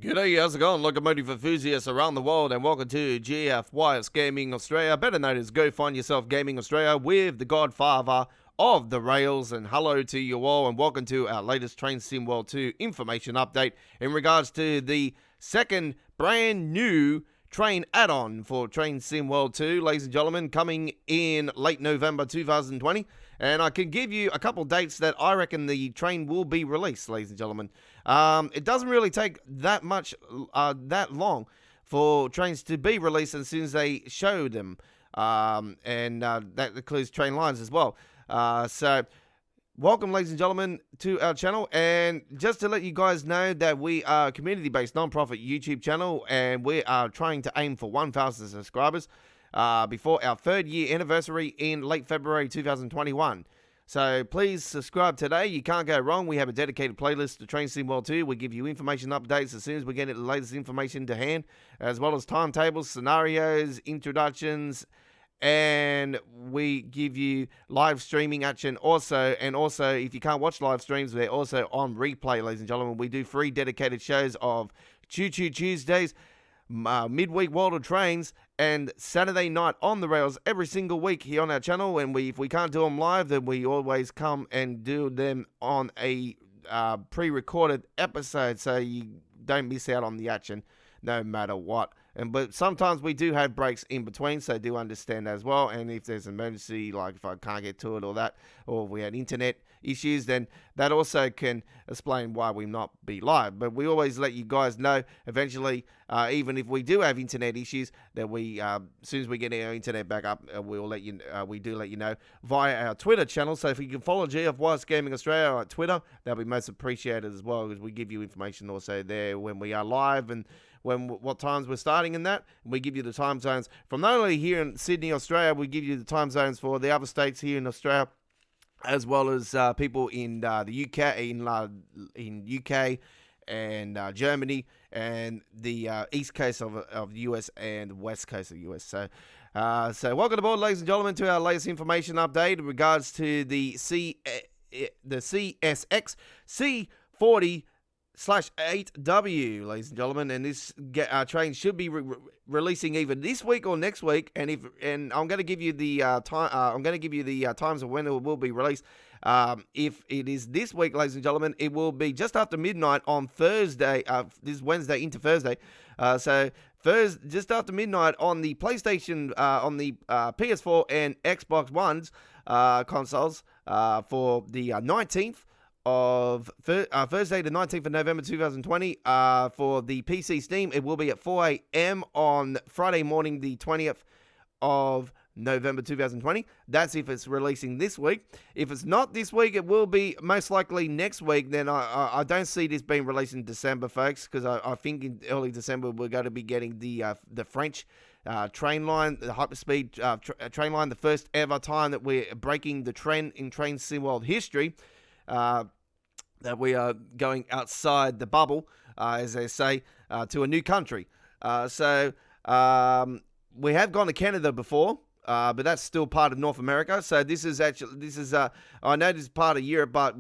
G'day, how's it going, Locomotive enthusiasts around the world, and welcome to GFYS Gaming Australia, better known as Go Find Yourself Gaming Australia, with the godfather of the rails. And hello to you all, and welcome to our latest Train Sim World 2 information update in regards to the second brand new train add-on for Train Sim World 2, ladies and gentlemen, coming in late November 2020. And I can give you a couple dates that I reckon the train will be released, ladies and gentlemen. It doesn't really take that long for trains to be released as soon as they show them. And that includes train lines as well. So welcome, ladies and gentlemen, to our channel. And just to let you guys know that we are a community-based non-profit YouTube channel, and we are trying to aim for 1,000 subscribers before our 3rd year anniversary in late February 2021. So please subscribe today. You can't go wrong. We have a dedicated playlist to Train Sim World 2. We give you information updates as soon as we get the latest information to hand, as well as timetables, scenarios, introductions, and we give you live streaming action also. And also, if you can't watch live streams, they're also on replay, ladies and gentlemen. We do 3 dedicated shows of Choo Choo Tuesdays, midweek World of Trains, and Saturday Night on the Rails every single week here on our channel. And if we can't do them live, then we always come and do them on a pre-recorded episode, so you don't miss out on the action no matter what. But sometimes we do have breaks in between, so do understand that as well. And if there's an emergency, like if I can't get to it or that, or if we had internet issues, then that also can explain why we not be live. But we always let you guys know eventually, even if we do have internet issues, that we, as soon as we get our internet back up, we'll let you. We do let you know via our Twitter channel. So if you can follow GFYS Gaming Australia on Twitter, that'll be most appreciated as well, because we give you information also there when we are live and what times we're starting in that. And we give you the time zones from not only here in Sydney, Australia, we give you the time zones for the other states here in Australia, as well as people in the UK, in UK and Germany, and the east coast of the US and west coast of the US. So welcome aboard, ladies and gentlemen, to our latest information update in regards to the CSX C40-8W, ladies and gentlemen, and this train should be releasing either this week or next week. And I'm going to give you the time. I'm going to give you the times of when it will be released. If it is this week, ladies and gentlemen, it will be just after midnight on Thursday. This Wednesday into Thursday. So Thursday, just after midnight on the PlayStation, on the PS4 and Xbox One's consoles for the 19th. Of Thursday, the 19th of November 2020. For the PC Steam, it will be at 4 a.m. on Friday morning, the 20th of November 2020. That's if it's releasing this week. If it's not this week, it will be most likely next week. Then I don't see this being released in December, folks, because I think in early December we're going to be getting the French train line, the hyperspeed train line, the first ever time that we're breaking the trend in Train Sim World history. That we are going outside the bubble, as they say, to a new country. So we have gone to Canada before, but that's still part of North America. So this is I know this is part of Europe, but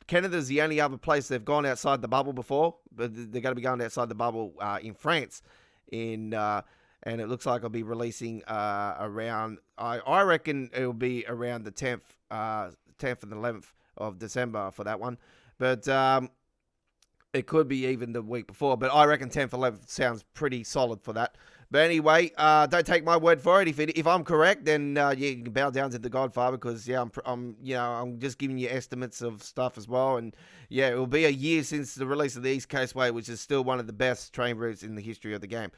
Canada's the only other place they've gone outside the bubble before. But they're going to be going outside the bubble in France, and it looks like it'll be releasing around. I reckon it will be around the 10th and 11th. Of December for that one, but it could be even the week before, but I reckon 10th, 11th sounds pretty solid for that. But anyway, don't take my word for it. If I'm correct, then you can bow down to the Godfather, because I'm just giving you estimates of stuff as well. And yeah, it will be a year since the release of the East Coast Way, which is still one of the best train routes in the history of the game.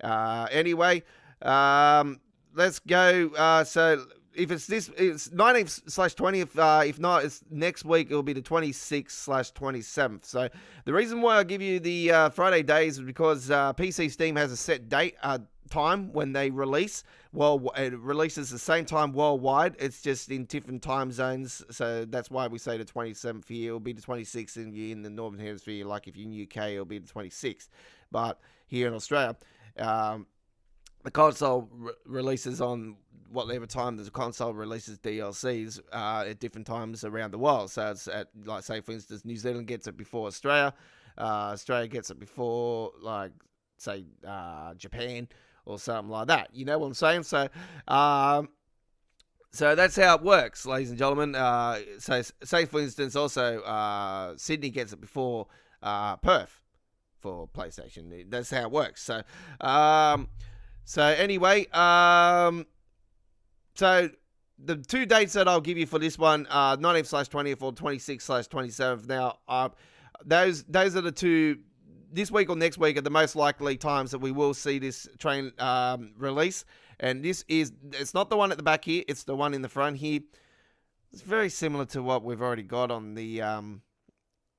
Anyway, let's go. So if it's this, it's 19th/20th. If not, it's next week. It'll be the 26th/27th. So the reason why I give you the Friday days is because PC Steam has a set date, time when they release. Well, it releases the same time worldwide. It's just in different time zones. So that's why we say the 27th here. It'll be the 26th in the Northern Hemisphere. Like if you're in UK, it'll be the 26th. But here in Australia, the console releases on whatever time the console releases DLCs at different times around the world. So it's at, like, say, for instance, New Zealand gets it before Australia. Australia gets it before, like, say, Japan or something like that. You know what I'm saying? So that's how it works, ladies and gentlemen. So say, for instance, also Sydney gets it before Perth for PlayStation. That's how it works. So anyway, so the two dates that I'll give you for this one, 19th/20th or 26th/27th. Now, those are the two. This week or next week are the most likely times that we will see this train release. And it's not the one at the back here, it's the one in the front here. It's very similar to what we've already got on the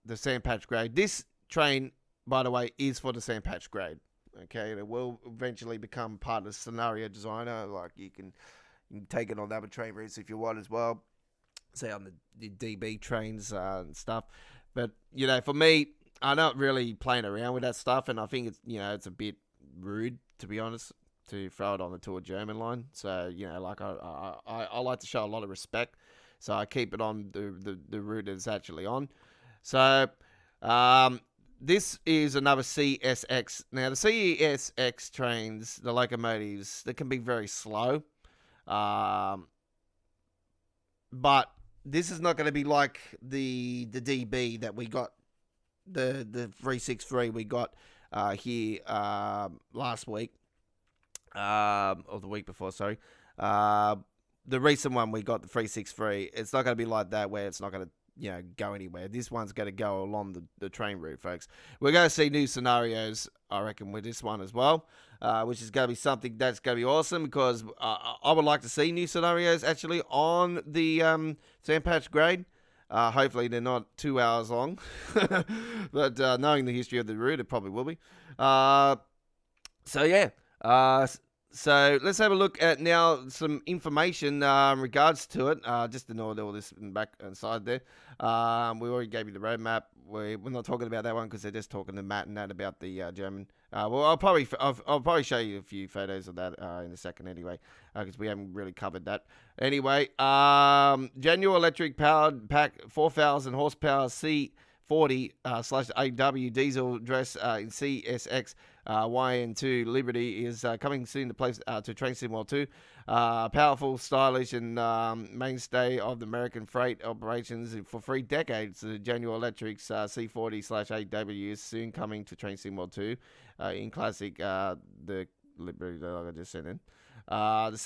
Sandpatch grade. This train, by the way, is for the Sandpatch grade. Okay, it will eventually become part of the scenario designer. Like, you can take it on other train routes if you want as well. Say on the DB trains and stuff. But, for me, I'm not really playing around with that stuff, and I think it's a bit rude, to be honest, to throw it on the Tour German line. So, like, I like to show a lot of respect, so I keep it on the route it's actually on. So, this is another CSX. Now, the CSX trains, the locomotives, they can be very slow, but this is not going to be like the DB that we got, the 363 we got here last week, or the week before, sorry. The recent one we got, the 363, it's not going to be like that where it's not going to go anywhere. This one's going to go along the train route, folks. We're going to see new scenarios, I reckon, with this one as well, which is going to be something that's going to be awesome, because I would like to see new scenarios actually on the Sandpatch grade. Hopefully they're not 2 hours long, but knowing the history of the route, it probably will be. So let's have a look at now some information in regards to it. Just ignore all this back inside there. We already gave you the roadmap. We're not talking about that one because they're just talking to Matt and Nat about the German. I'll probably show you a few photos of that in a second anyway, because we haven't really covered that. Anyway, General Electric powered pack 4,000 horsepower C40/8W diesel dress in CSX YN2 Liberty is coming soon to Train Sim World 2. Powerful, stylish, and mainstay of the American freight operations for 3 decades. The General Electric's C40/8W is soon coming to Train Sim World 2 in classic the Liberty that I just sent in. The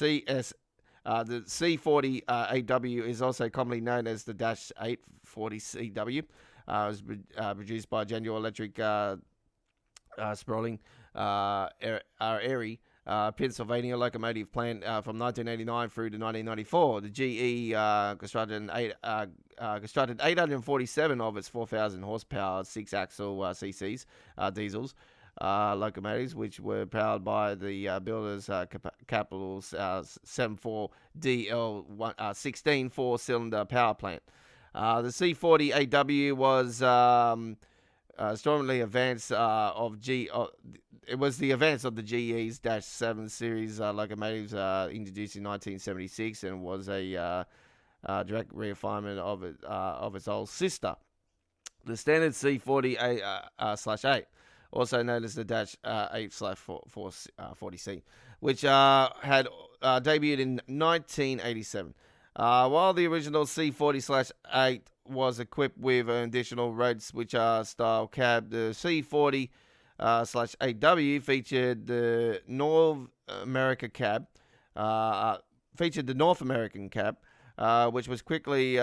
C40-8W is also commonly known as the -840CW. It was produced by General Electric sprawling Erie, Pennsylvania locomotive plant from 1989 through to 1994. The GE constructed 847 of its 4,000 horsepower 6-axle CCs diesels locomotives, which were powered by the builder's Capital's 74DL 16 4-cylinder power plant. The C40-8W was strongly advanced it was the advance of the GE's -7 series locomotives introduced in 1976, and was a direct refinement of its old sister, the standard C40-8/8, also known as the -8/40C, which had debuted in 1987. While the original C40/8 was equipped with an additional road switcher style cab, the C40/8W featured the North American cab, which was quickly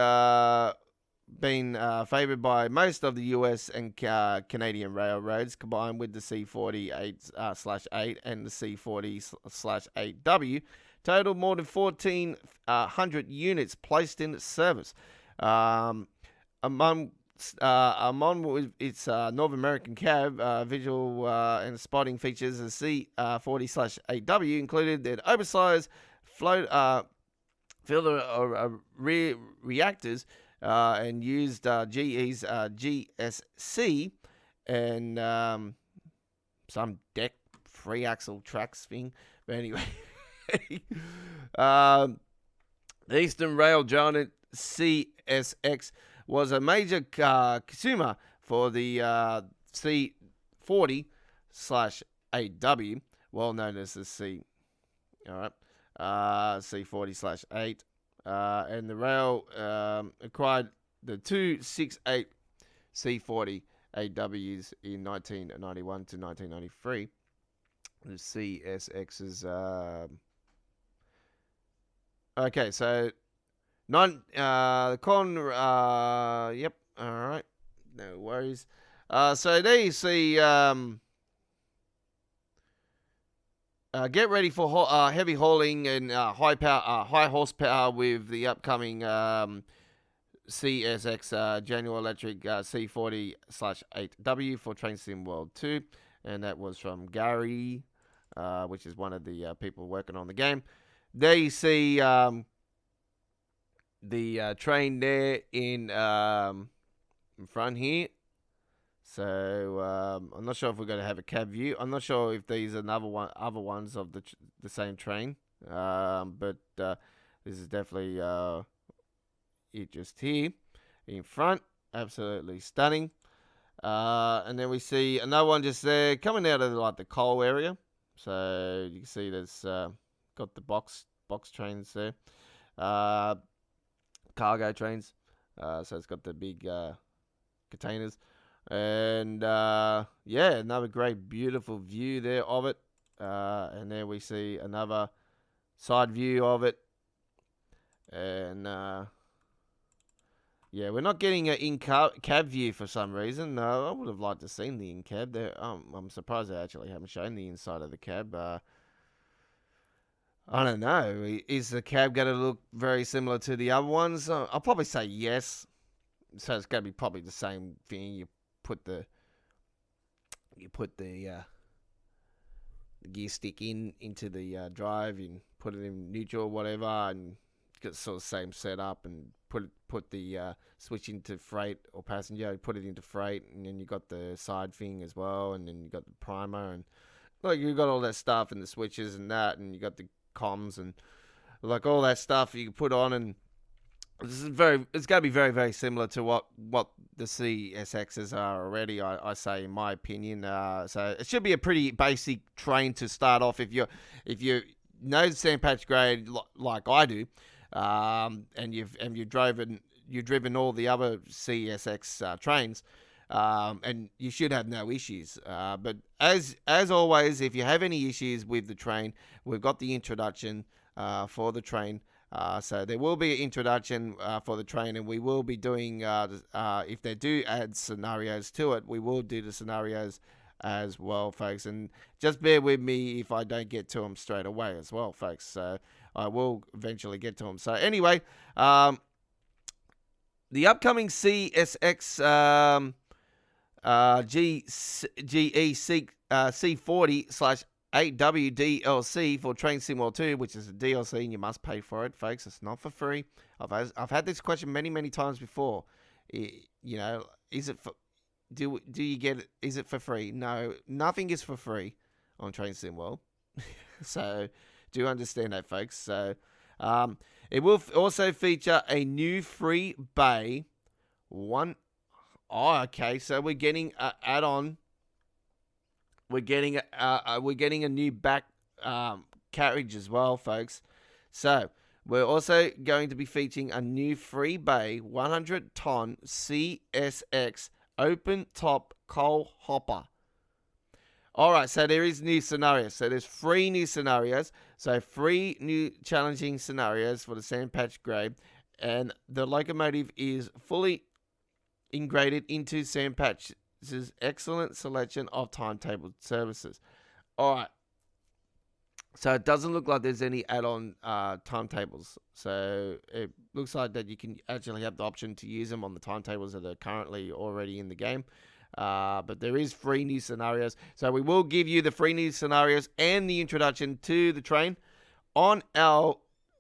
been favored by most of the US and Canadian railroads, combined with the C40/8 and the C40/8W. Total more than 1,400 units placed in service. Among its North American cab, visual and spotting features, the C40/8W included an oversized filter rear reactors, and used GE's GSC and some deck 3-axle tracks thing. But anyway. The Eastern Rail giant CSX was a major consumer for the C40/8W, well known as the C. All right, C40/8, and the rail acquired the two 6.8 C40-8Ws in 1991 to 1993. The CSX's okay, so yep, all right, no worries. So there you see. Get ready for heavy hauling and high horsepower with the upcoming CSX General Electric C40/8W for Train Sim World 2, and that was from Gary, which is one of the people working on the game. There you see the train there in front here. So I'm not sure if we're going to have a cab view. I'm not sure if these are other ones of the same train, but this is definitely it just here in front. Absolutely stunning. And then we see another one just there coming out of like the coal area. So you can see there's got the box trains there, cargo trains. So it's got the big containers. And yeah, another great, beautiful view there of it. And there we see another side view of it. And yeah, we're not getting an in-cab view for some reason. No, I would have liked to seen the in-cab there. I'm surprised they actually haven't shown the inside of the cab. I don't know. Is the cab going to look very similar to the other ones? I'll probably say yes. So it's going to be probably the same thing. You put the gear stick into the drive and put it in neutral or whatever, and get sort of same setup, and put the switch into freight or passenger, put it into freight, and then you got the side thing as well, and then you got the primer, and like you got all that stuff and the switches and that, and you got the comms and like all that stuff you can put on. And it's going to be very, very similar to what the CSXs are already, I say, in my opinion. So it should be a pretty basic train to start off if you know sandpatch grade like I do, and you've driven all the other CSX trains, and you should have no issues. But as always, if you have any issues with the train, we've got the introduction for the train. So there will be an introduction for the train, and we will be doing, if they do add scenarios to it, we will do the scenarios as well, folks. And just bear with me if I don't get to them straight away as well, folks. So I will eventually get to them. So anyway, the upcoming CSX C40/8W DLC for Train Sim World 2, which is a DLC and you must pay for it, folks. It's not for free. I've had this question many times before. You know, is it for, do you get it? Is it for free? No, nothing is for free on Train Sim World. So do understand that, folks. So it will also feature a new free bay. Okay, so we're getting an add-on. We're getting a new back carriage as well, folks. So we're also going to be featuring a new free bay 100-ton CSX open top coal hopper. All right, so there is new scenarios. So there's 3 new scenarios. So 3 new challenging scenarios for the sandpatch grade, and the locomotive is fully integrated into sandpatch. This is excellent selection of timetable services. All right. So it doesn't look like there's any add-on timetables. So it looks like that you can actually have the option to use them on the timetables that are currently already in the game. But there is 3 new scenarios. So we will give you the 3 new scenarios and the introduction to the train around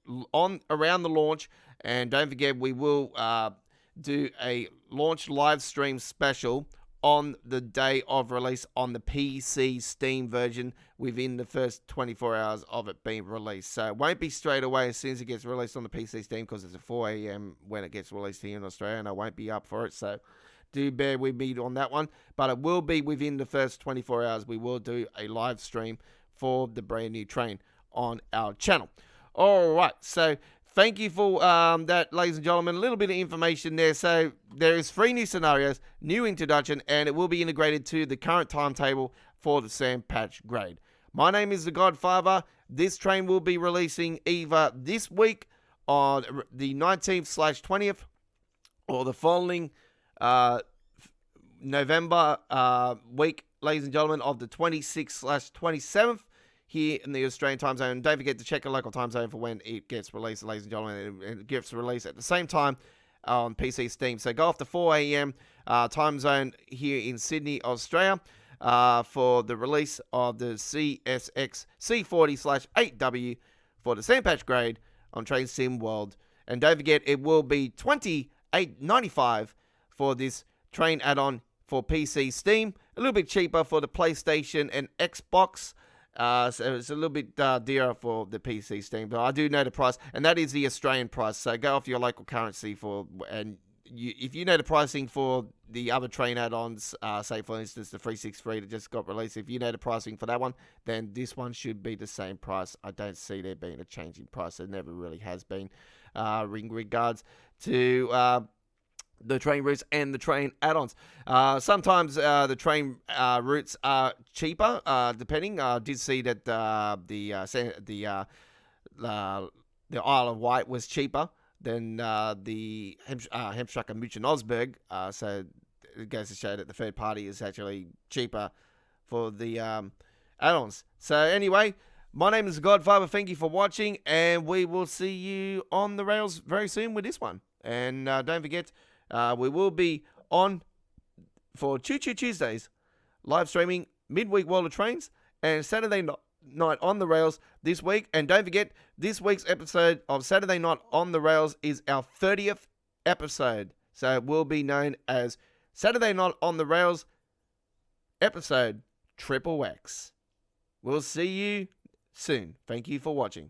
the launch. And don't forget, we will do a launch live stream special on the day of release on the PC Steam version within the first 24 hours of it being released. So it won't be straight away as soon as it gets released on the PC Steam, because it's at 4 a.m. when it gets released here in Australia, and I won't be up for it. So do bear with me on that one. But it will be within the first 24 hours. We will do a live stream for the brand new train on our channel. All right, so thank you for that, ladies and gentlemen. A little bit of information there. So there is 3 new scenarios, new introduction, and it will be integrated to the current timetable for the sand patch grade. My name is The Godfather. This train will be releasing either this week on the 19th/20th or the following November week, ladies and gentlemen, of the 26th/27th here in the Australian time zone. Don't forget to check the local time zone for when it gets released, ladies and gentlemen. It gets released at the same time on PC Steam. So go after 4 a.m. Time zone here in Sydney, Australia, for the release of the CSX C40-8W for the sand patch grade on Train Sim World. And don't forget, it will be $28.95 for this train add-on for PC Steam. A little bit cheaper for the PlayStation and Xbox. So it's a little bit dearer for the PC Steam, but I do know the price, and that is the Australian price. So go off your local currency if you know the pricing for the other train add-ons, say for instance the 363 that just got released, if you know the pricing for that one, then this one should be the same price. I don't see there being a change in price. There never really has been in regards to the train routes and the train add-ons. Sometimes the train routes are cheaper, depending. I did see that the Isle of Wight was cheaper than the Hemstruck and Mooch and Osberg. So it goes to show that the third party is actually cheaper for the add-ons. So anyway, my name is Godfather. Thank you for watching, and we will see you on the rails very soon with this one. And don't forget, we will be on for Choo Choo Tuesdays, live streaming midweek World of Trains, and Saturday night on the rails this week. And don't forget, this week's episode of Saturday Night on the Rails is our 30th episode. So it will be known as Saturday Night on the Rails episode XXX. We'll see you soon. Thank you for watching.